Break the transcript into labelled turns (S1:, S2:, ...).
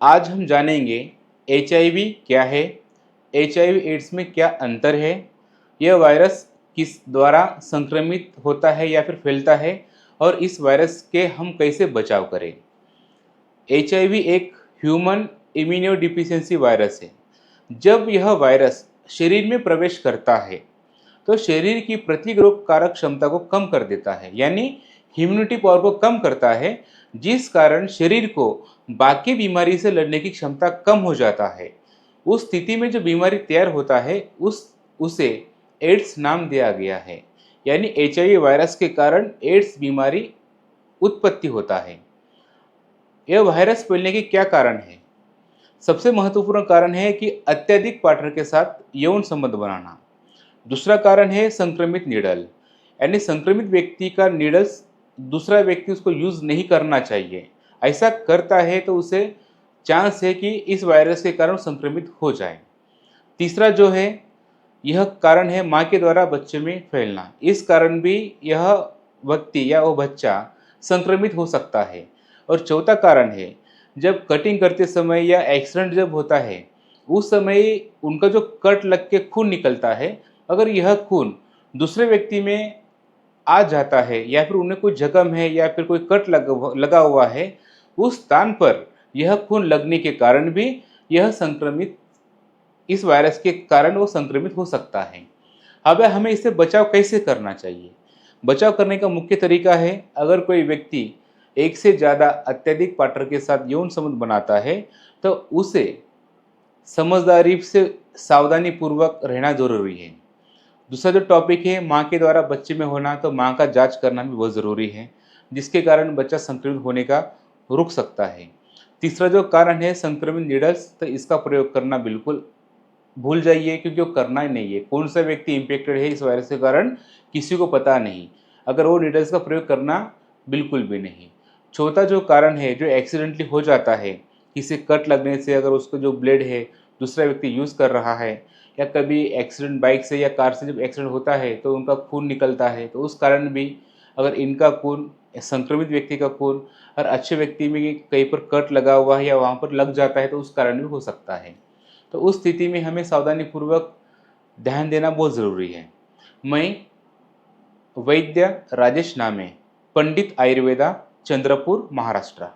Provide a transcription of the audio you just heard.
S1: आज हम जानेंगे एचआईवी क्या है, एचआईवी एड्स में क्या अंतर है, यह वायरस किस द्वारा संक्रमित होता है या फिर फैलता है और इस वायरस के हम कैसे बचाव करें। एचआईवी एक ह्यूमन इम्यूनोडिफिशियंसी वायरस है। जब यह वायरस शरीर में प्रवेश करता है तो शरीर की प्रतिरोध कारक क्षमता को कम कर देता है, यानी इम्यूनिटी पावर को कम करता है, जिस कारण शरीर को बाकी बीमारी से लड़ने की क्षमता कम हो जाता है। उस स्थिति में जो बीमारी तैयार होता है उसे एड्स नाम दिया गया है। यानी एचआईवी वायरस के कारण एड्स बीमारी उत्पत्ति होता है। यह वायरस फैलने के क्या कारण है? सबसे महत्वपूर्ण कारण है कि अत्यधिक पार्टनर के साथ यौन संबंध बनाना। दूसरा कारण है संक्रमित नीडल, यानी संक्रमित व्यक्ति का नीडल्स दूसरा व्यक्ति उसको यूज नहीं करना चाहिए। ऐसा करता है तो उसे चांस है कि इस वायरस के कारण संक्रमित हो जाए। तीसरा जो है, यह कारण है माँ के द्वारा बच्चे में फैलना। इस कारण भी यह व्यक्ति या वो बच्चा संक्रमित हो सकता है। और चौथा कारण है, जब कटिंग करते समय या एक्सीडेंट जब होता है उस समय उनका जो कट लग के खून निकलता है, अगर यह खून दूसरे व्यक्ति में आ जाता है या फिर उन्हें कोई जख्म है या फिर कोई कट लगा हुआ है, उस स्थान पर यह खून लगने के कारण भी यह संक्रमित इस वायरस के कारण वो संक्रमित हो सकता है। अब हमें इससे बचाव कैसे करना चाहिए? बचाव करने का मुख्य तरीका है, अगर कोई व्यक्ति एक से ज़्यादा अत्यधिक पार्टनर के साथ यौन संबंध बनाता है तो उसे समझदारी से सावधानी पूर्वक रहना जरूरी है। दूसरा जो टॉपिक है माँ के द्वारा बच्चे में होना, तो माँ का जांच करना भी बहुत ज़रूरी है, जिसके कारण बच्चा संक्रमित होने का रुक सकता है। तीसरा जो कारण है संक्रमित नीडल्स, तो इसका प्रयोग करना बिल्कुल भूल जाइए, क्योंकि वो करना ही नहीं है। कौन सा व्यक्ति इन्फेक्टेड है इस वायरस के कारण किसी को पता नहीं, अगर वो नीडल्स का प्रयोग करना बिल्कुल भी नहीं। चौथा जो कारण है, जो एक्सीडेंटली हो जाता है, किसी कट लगने से अगर उसको जो ब्लेड है दूसरा व्यक्ति यूज़ कर रहा है, या कभी एक्सीडेंट बाइक से या कार से जब एक्सीडेंट होता है तो उनका खून निकलता है, तो उस कारण भी अगर इनका खून, संक्रमित व्यक्ति का खून और अच्छे व्यक्ति में कहीं पर कट लगा हुआ है या वहाँ पर लग जाता है, तो उस कारण भी हो सकता है। तो उस स्थिति में हमें सावधानीपूर्वक ध्यान देना बहुत ज़रूरी है। मैं वैद्य राजेश नामे, पंडित आयुर्वेदा, चंद्रपुर, महाराष्ट्र।